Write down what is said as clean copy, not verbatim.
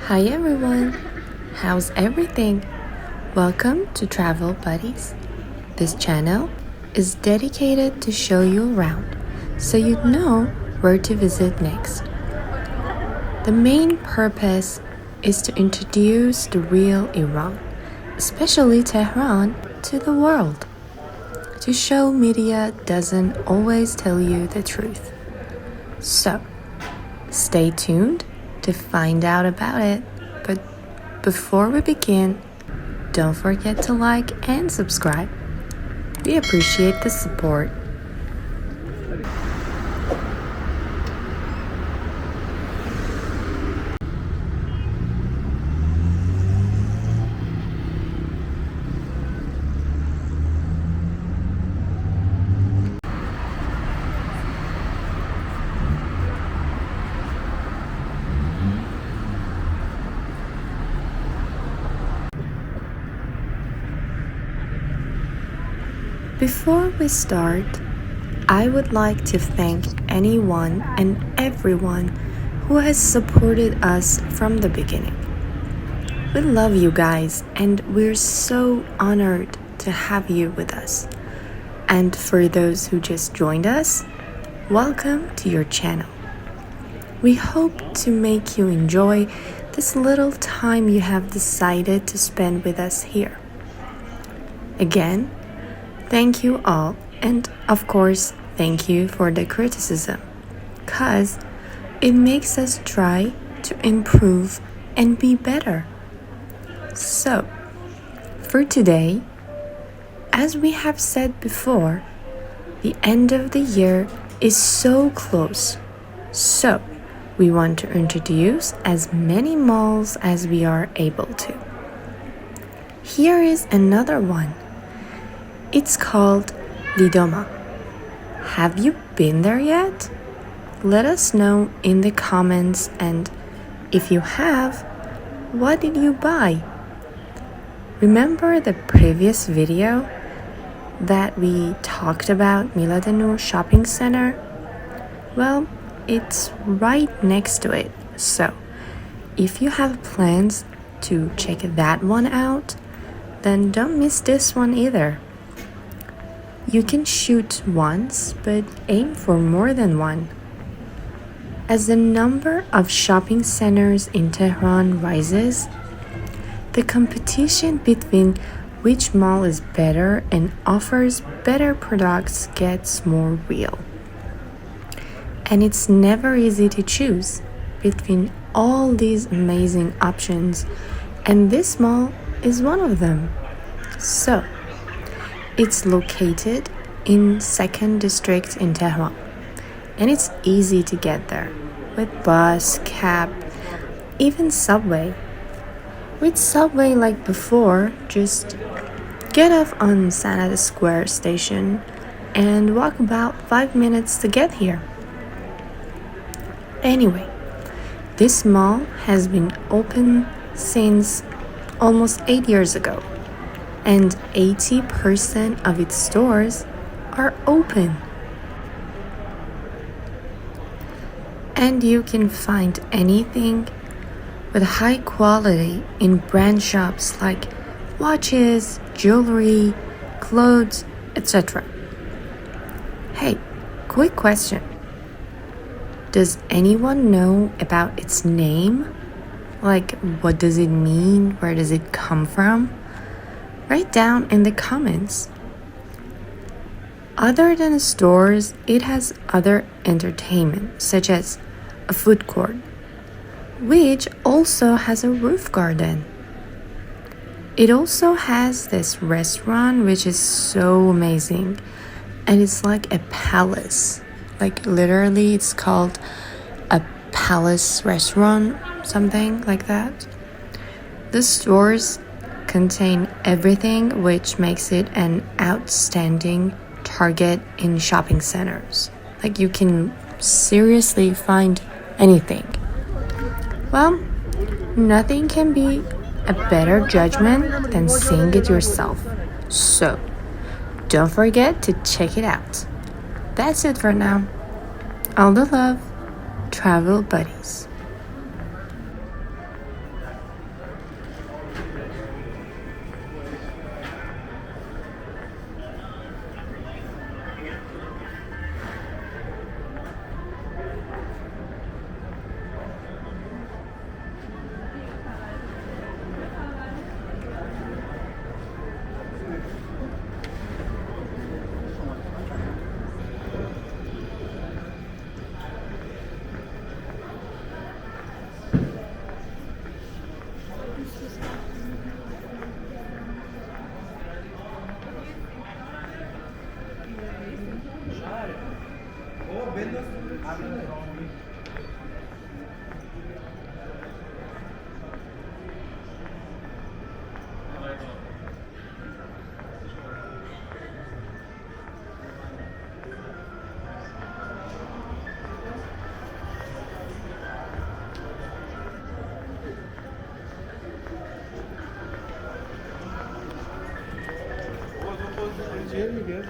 Hi everyone, how's everything? Welcome to Travel Buddies. This channel is dedicated to show you around so you know where to visit next. The main purpose is to introduce the real Iran, especially Tehran, to the world. To show media doesn't always tell you the truth. So, stay tuned to find out about it. But before we begin, don't forget to like and subscribe. We appreciate the support. Before we start, I would like to thank anyone and everyone who has supported us from the beginning. We love you guys and we're so honored to have you with us. And for those who just joined us, welcome to your channel. We hope to make you enjoy this little time you have decided to spend with us here. Again, thank you all, and of course, thank you for the criticism, cause it makes us try to improve and be better. So, for today, as we have said before, the end of the year is so close. So, we want to introduce as many malls as we are able to. Here is another one. It's called Lidoma. Have you been there yet? Let us know in the comments, and if you have, what did you buy? Remember the previous video that we talked about Miladenu Shopping Center? Well, it's right next to it. So, if you have plans to check that one out, then don't miss this one either. You can shoot once, but aim for more than one. As the number of shopping centers in Tehran rises, the competition between which mall is better and offers better products gets more real. And it's never easy to choose between all these amazing options, and this mall is one of them. So, it's located in 2nd District in Tehran, and it's easy to get there with bus, cab, even subway. With subway like before, just get off on Sanat Square station and walk about 5 minutes to get here. Anyway, this mall has been open since almost 8 years ago, and 80% of its stores are open. And you can find anything with high quality in brand shops like watches, jewelry, clothes, etc. Hey, quick question. Does anyone know about its name? Like, what does it mean? Where does it come from? Write down in the comments. Other than stores, it has other entertainment, such as a food court, which also has a roof garden. It also has this restaurant, which is so amazing, and it's like a palace. Like literally, it's called a palace restaurant, something like that. The stores contain everything, which makes it an outstanding target in shopping centers. Like you can seriously find anything. Well, nothing can be a better judgment than seeing it yourself. So, don't forget to check it out. That's it for now. All the love, Travel Buddies. چه میگه؟